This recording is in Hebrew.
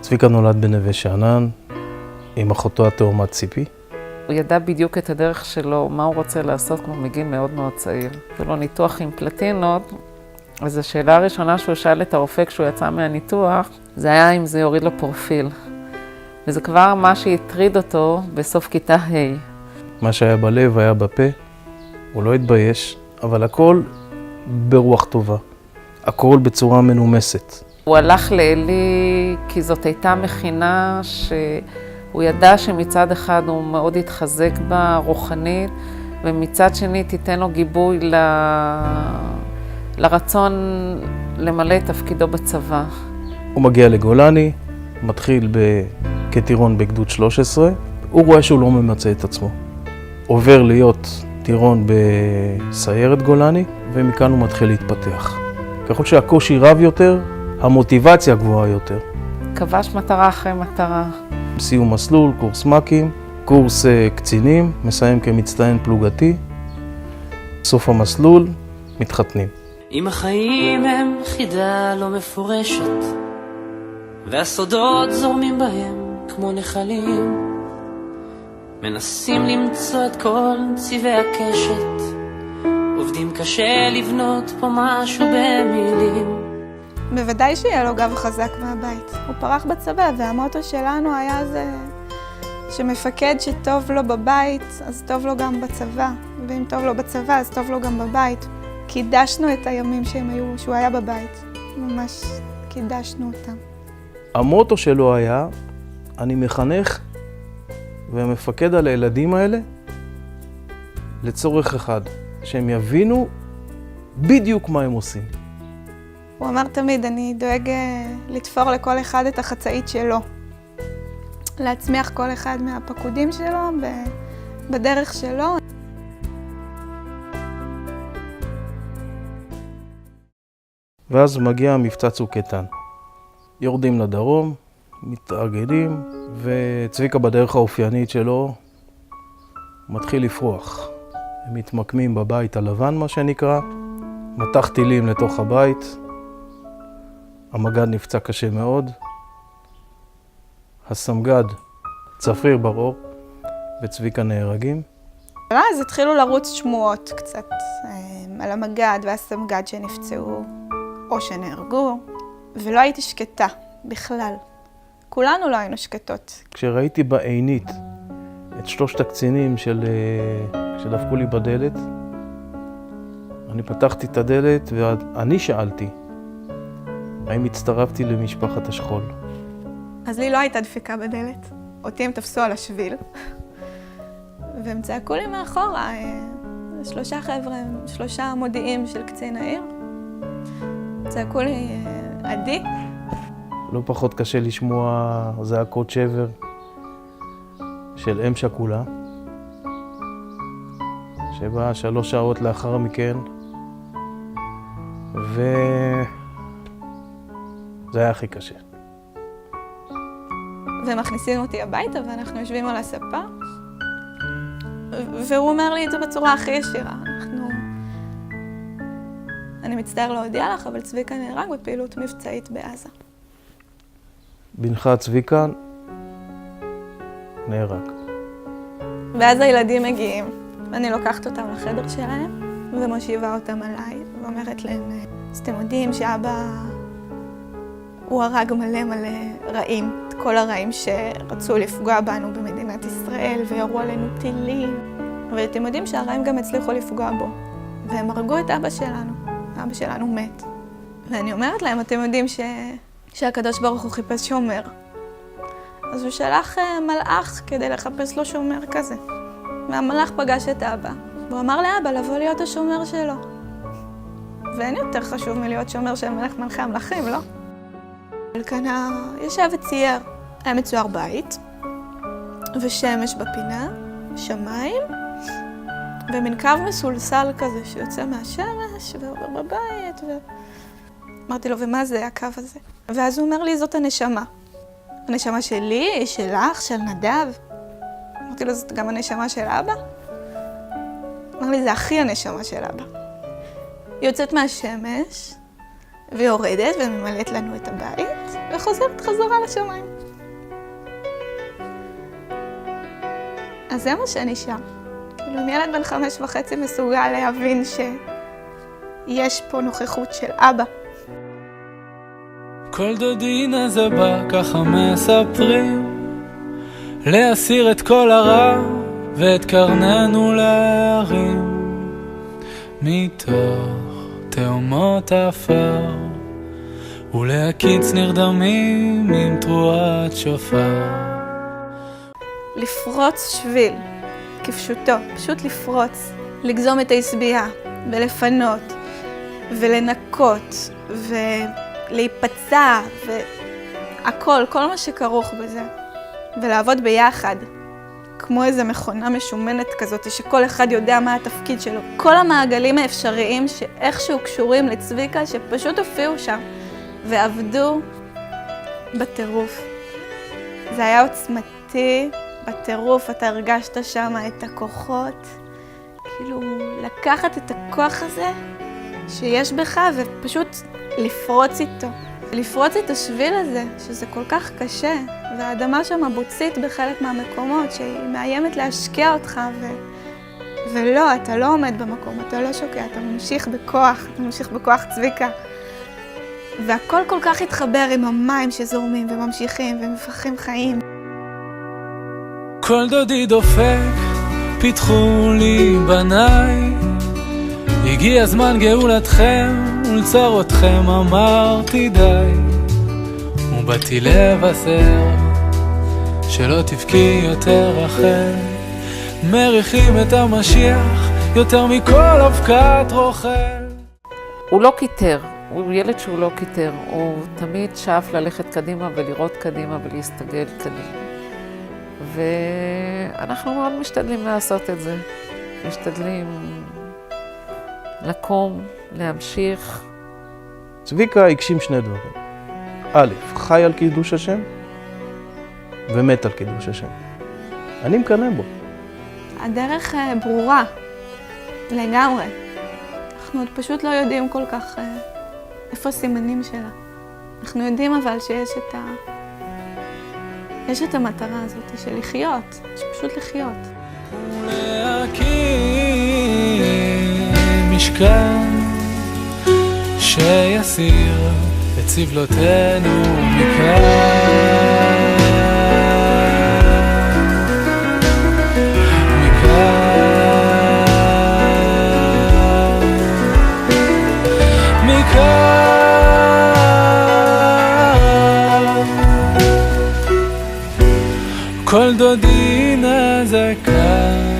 צביקה נולד בנווה שאנן עם אחותו התאומה ציפי. הוא ידע בדיוק את הדרך שלו, מה הוא רוצה לעשות כמו מגיל מאוד מאוד צעיר. זה לו ניתוח עם פלטינות, אז השאלה הראשונה שהוא שאל את הרופא כשהוא יצא מהניתוח, זה היה אם זה יוריד לו פרופיל. וזה כבר מה שהטריד אותו בסוף כיתה ה'. מה שהיה בלב היה בפה, הוא לא התבייש, אבל הכל ברוח טובה. הכל בצורה מנומסת. הוא הלך לאלי כי זאת הייתה מכינה שהוא ידע שמצד אחד הוא מאוד התחזק בה רוחנית, ומצד שני תיתן לו גיבוי לרצון למלא את תפקידו בצבא. הוא מגיע לגולני, מתחיל כטירון בגדוד 13, הוא רואה שהוא לא ממצא את עצמו. עובר להיות טירון בסיירת גולני, ומכאן הוא מתחיל להתפתח. ככל שהקושי רב יותר, המוטיבציה גבוהה יותר. כבש מטרה אחרי מטרה. סיום מסלול, קורס מ"כים, קורס קצינים, מסיים כמצטיין פלוגתי. סוף המסלול, מתחתנים. אם החיים הם חידה לא מפורשת, והסודות זורמים בהם כמו נחלים, מנסים למצוא את כל צבעי הקשת, עובדים קשה לבנות פה משהו במילים. בוודאי שיהיה לו גב חזק מהבית. הוא פרח בצבא, והמוטו שלנו היה זה שמפקד שטוב לו בבית, אז טוב לו גם בצבא. ואם טוב לו בצבא, אז טוב לו גם בבית. קידשנו את הימים שהוא היה בבית. ממש קידשנו אותם. המוטו שלו היה, אני מחנך ומפקד על הילדים האלה לצורך אחד, שהם יבינו בדיוק מה הם עושים. הוא אמר תמיד, אני דואג לתפור לכל אחד את החצאית שלו. להצמיח כל אחד מהפקודים שלו בדרך שלו. ואז מגיע מבצע צוק איתן. יורדים לדרום, מתארגנים, וצביקה בדרך האופיינית שלו מתחיל לפרוח. הם מתמקמים בבית הלבן, מה שנקרא, מטח טילים לתוך הבית. המג"ד נפצע קשה מאוד. הסמג"ד צפריר ברור וצביקה נהרגים. אז התחילו לרוץ שמועות קצת על המג"ד והסמג"ד שנפצעו או שנהרגו, ולא הייתי שקטה בכלל. כולנו לא היינו שקטות. כשראיתי בעינית את שלושת הקצינים שדפקו לי בדלת, אני פתחתי את הדלת ואני שאלתי, האם הצטרפתי למשפחת השכול? אז לי לא הייתה דפיקה בדלת. אותי הם תפסו על השביל. והם צעקו לי מאחורה, 3 חבר'ה, 3 מודיעים של קצין העיר. צעקו לי, עדי. לא פחות קשה לשמוע זעקות שבר של אם שכולה, שבאה 3 שעות לאחר מכן, וזה היה הכי קשה. ומכניסים אותי הביתה ואנחנו יושבים על הספה, והוא אומר לי את זה בצורה הכי ישירה. אני מצטער להודיע לך, אבל צביקה נהרג בפעילות מבצעית בעזה. בנך צביקה נהרג. ואז הילדים מגיעים, ואני לוקחת אותם לחדר שלהם, ומושיבה אותם עליי, ואומרת להם, אז אתם יודעים שאבא הוא הרג מלא רעים, את כל הרעים שרצו לפגוע בנו במדינת ישראל, וירו עלינו טילים. ואתם יודעים שהרעים גם הצליחו לפגוע בו, והם הרגו את אבא שלנו. אבא שלנו מת. ואני אומרת להם, אתם יודעים שהקדוש ברוך הוא חיפש שומר. אז הוא שלח מלאך כדי לחפש לו שומר כזה. והמלאך פגש את אבא, והוא אמר לאבא לבוא להיות השומר שלו. ואין יותר חשוב מלהיות שומר של מלך מלכי המלכים, לא? אלקנה ישב וצייר. היה מצויר בית, ושמש בפינה, שמיים, ומין קו מסולסל כזה שיוצא מהשמש ועובר בבית. אמרתי לו, ומה זה הקו הזה? ואז הוא אומר לי, זאת הנשמה. הנשמה שלי, שלך, של נדב. אמרתי לו, זאת גם הנשמה של אבא? אמר לי, זה הכי הנשמה של אבא. היא יוצאת מהשמש, ויורדת וממלאת לנו את הבית, וחוזרת חזרה לשמיים. אז זה מה שנשאר. כאילו, אם ילד בן 5.5 מסוגל להבין שיש פה נוכחות של אבא. כל דודינה זה בא, ככה מספרים, להסיר את כל הרע ואת קרננו להרים, מתוך תאומות אפר, ולהקיץ נרדמים עם תרועת שופר. לפרוץ שביל, כפשוטו, פשוט לפרוץ, לגזום את ההסביעה, ולפנות, ולנקות, ולהיפצע, והכל, כל מה שכרוך בזה. ולעבוד ביחד, כמו איזו מכונה משומנת כזאת, שכל אחד יודע מה התפקיד שלו. כל המעגלים האפשריים שאיכשהו קשורים לצביקה, שפשוט הופיעו שם, ועבדו בטירוף. זה היה עוצמתי בטירוף, אתה הרגשת שם את הכוחות, כאילו לקחת את הכוח הזה שיש בך ופשוט לפרוץ איתו. לפרוץ את השביל הזה, שזה כל כך קשה, והאדמה שם בוצית בחלק מהמקומות, שהיא מאיימת להשקיע אותך, ולא, אתה לא עומד במקום, אתה לא שוקע, אתה ממשיך בכוח, אתה ממשיך בכוח צביקה. והכל כל כך התחבר עם המים שזורמים וממשיכים ומפחים חיים. כל דודי דופק, פיתחו לי בניי, הגיע זמן גאולתכם, ולצרותכם אמרתי די, ובאתי לבשר שלא תבכי יותר רחל, מריחים את המשיח יותר מכל אבקת רוכל. הוא לא קיטר, הוא ילד שהוא לא קיטר, הוא תמיד שאף ללכת קדימה ולראות קדימה ולהסתגל קדימה. ואנחנו מאוד משתדלים לעשות את זה, משתדלים לקום, להמשיך. צביקה הגשים שני דברים. א', חי על קידוש השם, ומת על קידוש השם. אני מקנא בו. הדרך ברורה, לגמרי. אנחנו עוד פשוט לא יודעים כל כך איפה הסימנים שלה. אנחנו יודעים אבל שיש יש את המטרה הזאת של לחיות, שפשוט לחיות. ולהקים משכן שיסיר את סבלותינו מכאן. כל דודינה זה כאן.